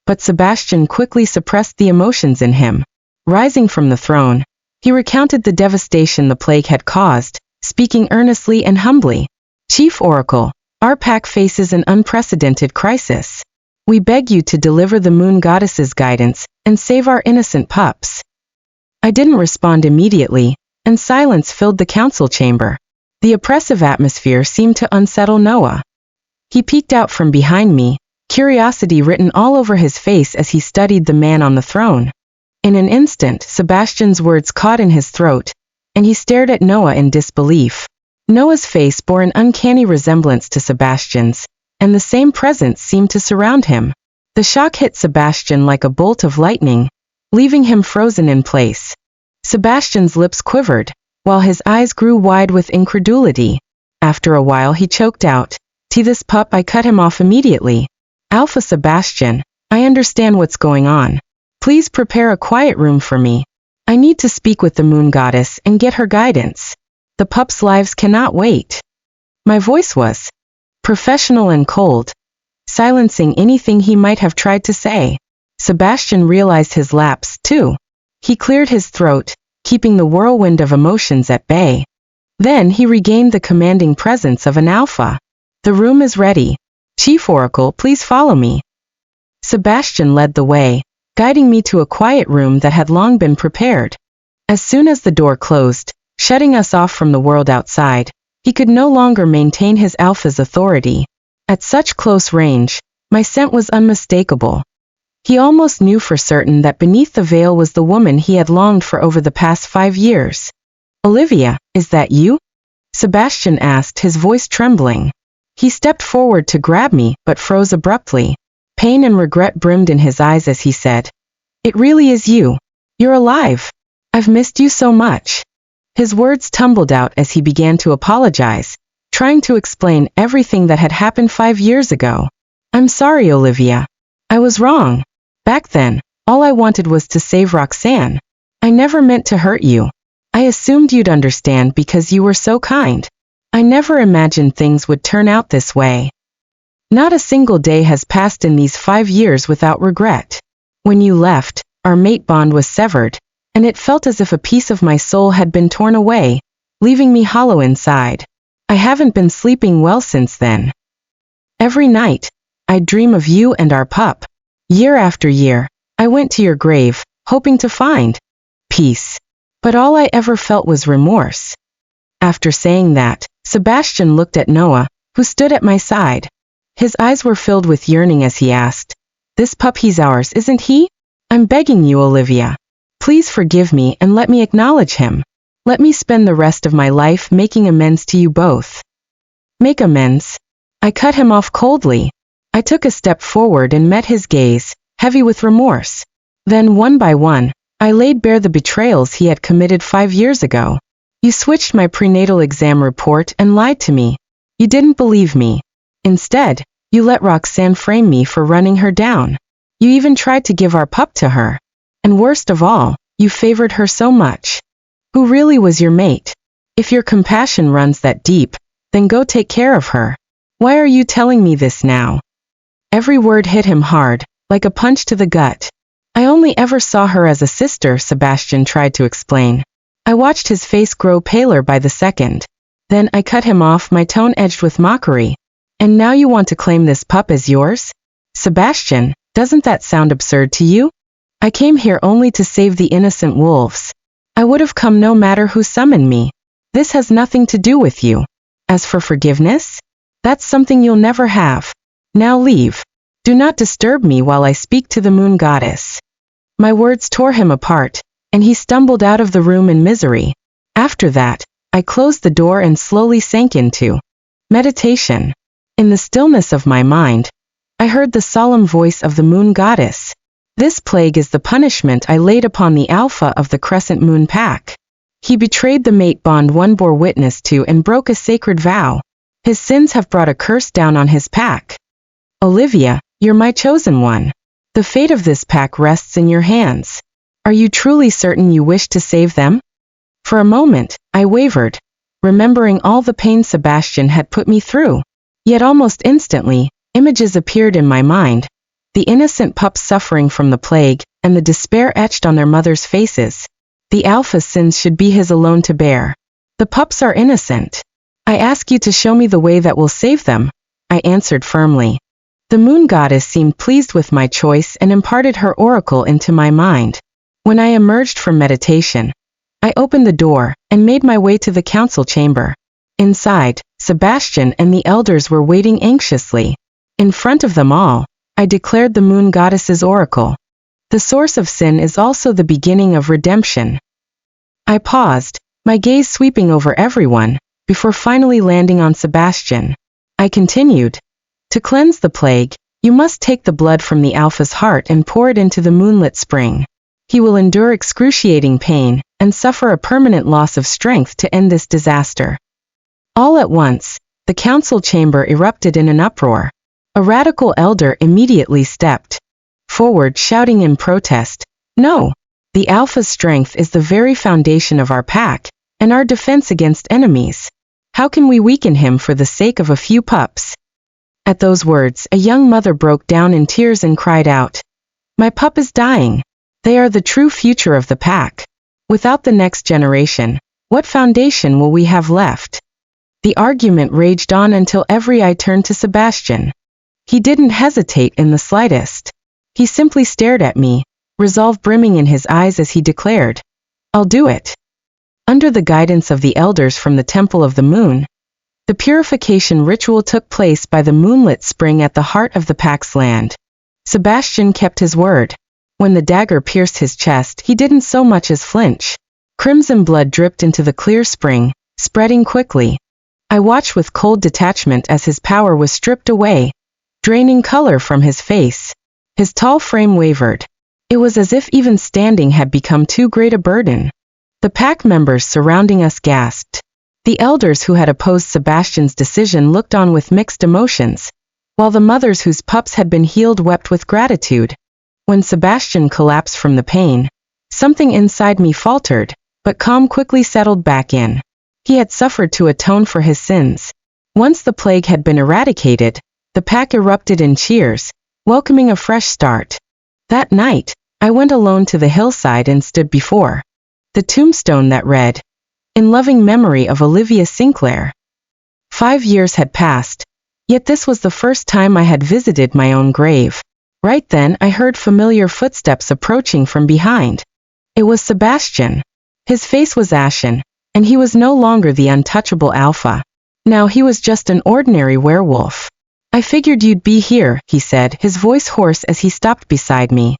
But Sebastian quickly suppressed the emotions in him. Rising from the throne, he recounted the devastation the plague had caused, speaking earnestly and humbly. "Chief Oracle, our pack faces an unprecedented crisis. We beg you to deliver the moon goddess's guidance and save our innocent pups." I didn't respond immediately, and silence filled the council chamber. The oppressive atmosphere seemed to unsettle Noah. He peeked out from behind me, curiosity written all over his face as he studied the man on the throne. In an instant, Sebastian's words caught in his throat, and he stared at Noah in disbelief. Noah's face bore an uncanny resemblance to Sebastian's, and the same presence seemed to surround him. The shock hit Sebastian like a bolt of lightning, leaving him frozen in place. Sebastian's lips quivered, while his eyes grew wide with incredulity. After a while he choked out, "To this pup I cut him off immediately. Alpha Sebastian, I understand what's going on. Please prepare a quiet room for me. I need to speak with the moon goddess and get her guidance. The pups' lives cannot wait." My voice was professional and cold, silencing anything he might have tried to say. Sebastian realized his lapse, too. He cleared his throat, keeping the whirlwind of emotions at bay. Then he regained the commanding presence of an alpha. The room is ready. Chief Oracle, please follow me. Sebastian led the way, guiding me to a quiet room that had long been prepared. As soon as the door closed, shutting us off from the world outside, he could no longer maintain his alpha's authority. At such close range, my scent was unmistakable. He almost knew for certain that beneath the veil was the woman he had longed for over the past 5 years. Olivia, is that you? Sebastian asked, his voice trembling. He stepped forward to grab me, but froze abruptly. Pain and regret brimmed in his eyes as he said, "It really is you. You're alive. I've missed you so much." His words tumbled out as he began to apologize, trying to explain everything that had happened 5 years ago. "I'm sorry, Olivia. I was wrong. Back then, all I wanted was to save Roxanne. I never meant to hurt you. I assumed you'd understand because you were so kind. I never imagined things would turn out this way." Not a single day has passed in these 5 years without regret. When you left, our mate bond was severed, and it felt as if a piece of my soul had been torn away, leaving me hollow inside. I haven't been sleeping well since then. Every night, I'd dream of you and our pup. Year after year, I went to your grave, hoping to find peace. But all I ever felt was remorse. After saying that, Sebastian looked at Noah, who stood at my side. His eyes were filled with yearning as he asked, "This pup, he's ours, isn't he? I'm begging you, Olivia. Please forgive me and let me acknowledge him. Let me spend the rest of my life making amends to you both." "Make amends?" I cut him off coldly. I took a step forward and met his gaze, heavy with remorse. Then one by one, I laid bare the betrayals he had committed 5 years ago. "You switched my prenatal exam report and lied to me. You didn't believe me. Instead, you let Roxanne frame me for running her down. You even tried to give our pup to her. And worst of all, you favored her so much. Who really was your mate? If your compassion runs that deep, then go take care of her. Why are you telling me this now?" Every word hit him hard, like a punch to the gut. "I only ever saw her as a sister," Sebastian tried to explain. I watched his face grow paler by the second. Then I cut him off, my tone edged with mockery. "And now you want to claim this pup as yours? Sebastian, doesn't that sound absurd to you? I came here only to save the innocent wolves. I would have come no matter who summoned me. This has nothing to do with you. As for forgiveness, that's something you'll never have. Now leave. Do not disturb me while I speak to the moon goddess." My words tore him apart, and he stumbled out of the room in misery. After that, I closed the door and slowly sank into meditation. In the stillness of my mind, I heard the solemn voice of the moon goddess. "This plague is the punishment I laid upon the alpha of the crescent moon pack. He betrayed the mate bond one bore witness to and broke a sacred vow. His sins have brought a curse down on his pack. Olivia, you're my chosen one. The fate of this pack rests in your hands. Are you truly certain you wish to save them?" For a moment, I wavered, remembering all the pain Sebastian had put me through. Yet almost instantly, images appeared in my mind. The innocent pups suffering from the plague, and the despair etched on their mothers' faces. The alpha's sins should be his alone to bear. The pups are innocent. "I ask you to show me the way that will save them," I answered firmly. The moon goddess seemed pleased with my choice and imparted her oracle into my mind. When I emerged from meditation, I opened the door and made my way to the council chamber. Inside, Sebastian and the elders were waiting anxiously. In front of them all, I declared the moon goddess's oracle. "The source of sin is also the beginning of redemption." I paused, my gaze sweeping over everyone, before finally landing on Sebastian. I continued, "To cleanse the plague, you must take the blood from the alpha's heart and pour it into the moonlit spring. He will endure excruciating pain and suffer a permanent loss of strength to end this disaster." All at once, the council chamber erupted in an uproar. A radical elder immediately stepped forward, shouting in protest, "No! The alpha's strength is the very foundation of our pack, and our defense against enemies. How can we weaken him for the sake of a few pups?" At those words, a young mother broke down in tears and cried out, "My pup is dying. They are the true future of the pack. Without the next generation, what foundation will we have left?" The argument raged on until every eye turned to Sebastian. He didn't hesitate in the slightest. He simply stared at me, resolve brimming in his eyes as he declared, "I'll do it." Under the guidance of the elders from the Temple of the Moon, the purification ritual took place by the moonlit spring at the heart of the pack's land. Sebastian kept his word. When the dagger pierced his chest, he didn't so much as flinch. Crimson blood dripped into the clear spring, spreading quickly. I watched with cold detachment as his power was stripped away, draining color from his face. His tall frame wavered. It was as if even standing had become too great a burden. The pack members surrounding us gasped. The elders who had opposed Sebastian's decision looked on with mixed emotions, while the mothers whose pups had been healed wept with gratitude. When Sebastian collapsed from the pain, something inside me faltered, but calm quickly settled back in. He had suffered to atone for his sins. Once the plague had been eradicated, the pack erupted in cheers, welcoming a fresh start. That night, I went alone to the hillside and stood before the tombstone that read, "In loving memory of Olivia Sinclair." 5 years had passed, yet this was the first time I had visited my own grave. Right then I heard familiar footsteps approaching from behind. It was Sebastian. His face was ashen, and he was no longer the untouchable alpha. Now he was just an ordinary werewolf. "I figured you'd be here," he said, his voice hoarse as he stopped beside me.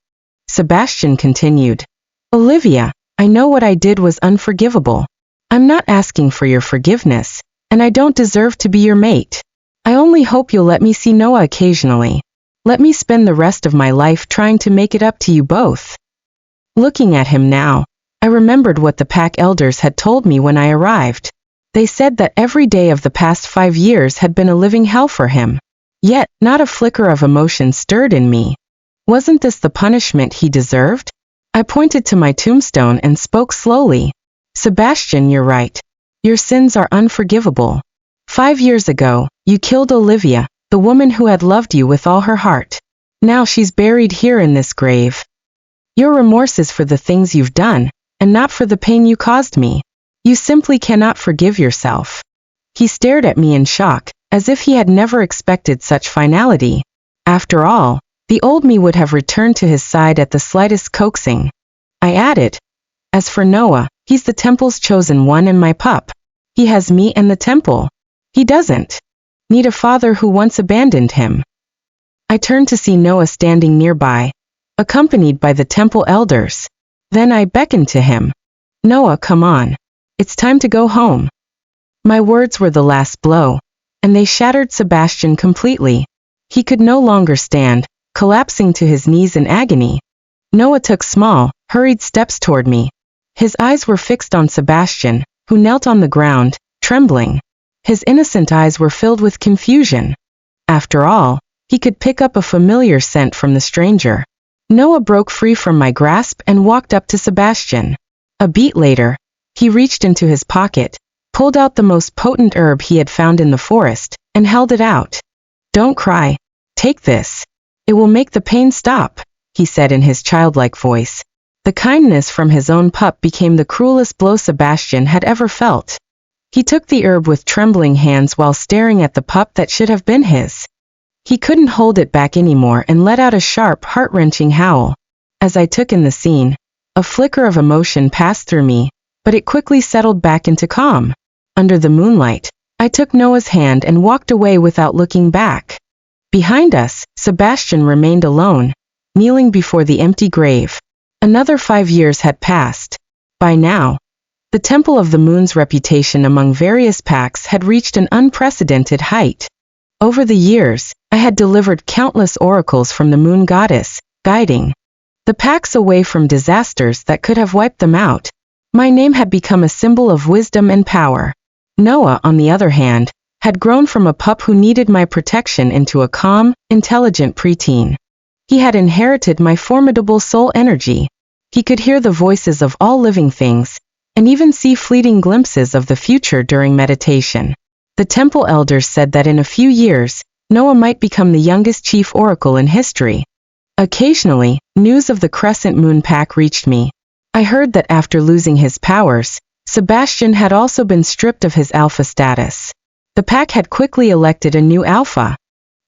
Sebastian continued, "Olivia, I know what I did was unforgivable. I'm not asking for your forgiveness, and I don't deserve to be your mate. I only hope you'll let me see Noah occasionally. Let me spend the rest of my life trying to make it up to you both." Looking at him now, I remembered what the pack elders had told me when I arrived. They said that every day of the past 5 years had been a living hell for him. Yet, not a flicker of emotion stirred in me. Wasn't this the punishment he deserved? I pointed to my tombstone and spoke slowly. "Sebastian, you're right. Your sins are unforgivable. 5 years ago, you killed Olivia, the woman who had loved you with all her heart. Now she's buried here in this grave. Your remorse is for the things you've done, and not for the pain you caused me. You simply cannot forgive yourself." He stared at me in shock, as if he had never expected such finality. After all, the old me would have returned to his side at the slightest coaxing. I added, "As for Noah, he's the temple's chosen one and my pup. He has me and the temple. He doesn't need a father who once abandoned him." I turned to see Noah standing nearby, accompanied by the temple elders. Then I beckoned to him. "Noah, come on. It's time to go home." My words were the last blow, and they shattered Sebastian completely. He could no longer stand, collapsing to his knees in agony. Noah took small, hurried steps toward me. His eyes were fixed on Sebastian, who knelt on the ground, trembling. His innocent eyes were filled with confusion. After all, he could pick up a familiar scent from the stranger. Noah broke free from my grasp and walked up to Sebastian. A beat later, he reached into his pocket, pulled out the most potent herb he had found in the forest, and held it out. "Don't cry. Take this. It will make the pain stop," he said in his childlike voice. The kindness from his own pup became the cruelest blow Sebastian had ever felt. He took the herb with trembling hands while staring at the pup that should have been his. He couldn't hold it back anymore and let out a sharp, heart-wrenching howl. As I took in the scene, a flicker of emotion passed through me, but it quickly settled back into calm. Under the moonlight, I took Noah's hand and walked away without looking back. Behind us, Sebastian remained alone, kneeling before the empty grave. Another 5 years had passed. By now, the Temple of the Moon's reputation among various packs had reached an unprecedented height. Over the years, I had delivered countless oracles from the Moon Goddess, guiding the packs away from disasters that could have wiped them out. My name had become a symbol of wisdom and power. Noah, on the other hand, had grown from a pup who needed my protection into a calm, intelligent preteen. He had inherited my formidable soul energy. He could hear the voices of all living things, and even see fleeting glimpses of the future during meditation. The temple elders said that in a few years, Noah might become the youngest chief oracle in history. Occasionally, news of the Crescent Moon Pack reached me. I heard that after losing his powers, Sebastian had also been stripped of his alpha status. The pack had quickly elected a new alpha.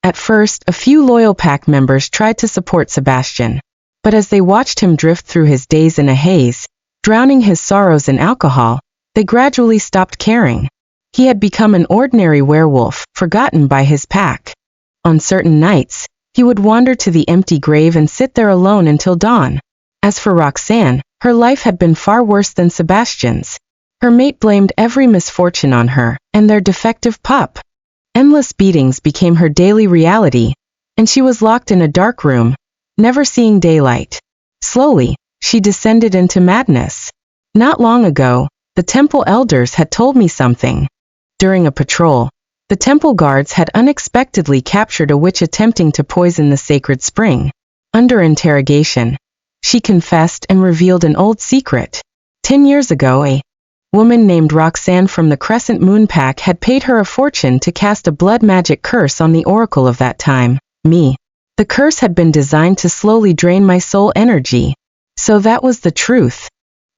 At first, a few loyal pack members tried to support Sebastian. But as they watched him drift through his days in a haze, drowning his sorrows in alcohol, they gradually stopped caring. He had become an ordinary werewolf, forgotten by his pack. On certain nights, he would wander to the empty grave and sit there alone until dawn. As for Roxanne, her life had been far worse than Sebastian's. Her mate blamed every misfortune on her and their defective pup. Endless beatings became her daily reality, and she was locked in a dark room, never seeing daylight. Slowly, she descended into madness. Not long ago, the temple elders had told me something. During a patrol, the temple guards had unexpectedly captured a witch attempting to poison the sacred spring. Under interrogation, she confessed and revealed an old secret. 10 years ago, a woman named Roxanne from the Crescent Moon Pack had paid her a fortune to cast a blood magic curse on the oracle of that time, me. The curse had been designed to slowly drain my soul energy. So that was the truth.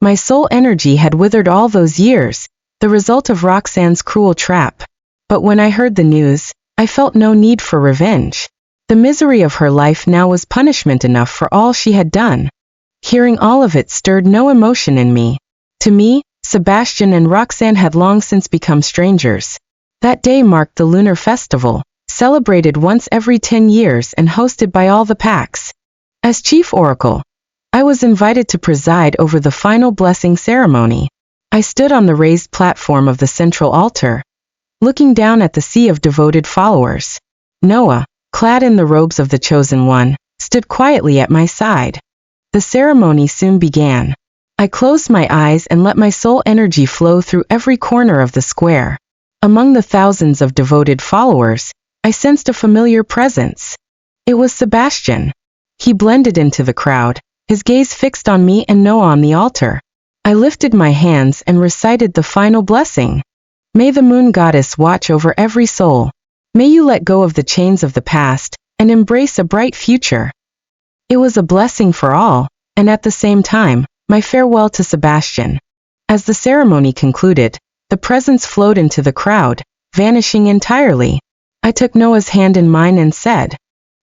My soul energy had withered all those years, the result of Roxanne's cruel trap. But when I heard the news, I felt no need for revenge. The misery of her life now was punishment enough for all she had done. Hearing all of it stirred no emotion in me. To me, Sebastian and Roxanne had long since become strangers. That day marked the Lunar Festival, celebrated once every 10 years and hosted by all the packs. As Chief Oracle, I was invited to preside over the final blessing ceremony. I stood on the raised platform of the central altar, looking down at the sea of devoted followers. Noah, clad in the robes of the Chosen One, stood quietly at my side. The ceremony soon began. I closed my eyes and let my soul energy flow through every corner of the square. Among the thousands of devoted followers, I sensed a familiar presence. It was Sebastian. He blended into the crowd, his gaze fixed on me and Noah on the altar. I lifted my hands and recited the final blessing. May the moon goddess watch over every soul. May you let go of the chains of the past and embrace a bright future. It was a blessing for all, and at the same time, my farewell to Sebastian. As the ceremony concluded, the presence flowed into the crowd, vanishing entirely. I took Noah's hand in mine and said,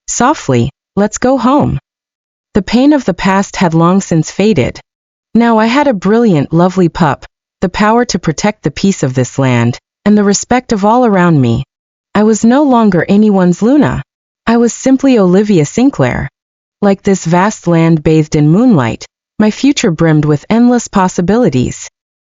softly, let's go home. The pain of the past had long since faded. Now I had a brilliant, lovely pup, the power to protect the peace of this land, and the respect of all around me. I was no longer anyone's Luna. I was simply Olivia Sinclair. Like this vast land bathed in moonlight, my future brimmed with endless possibilities.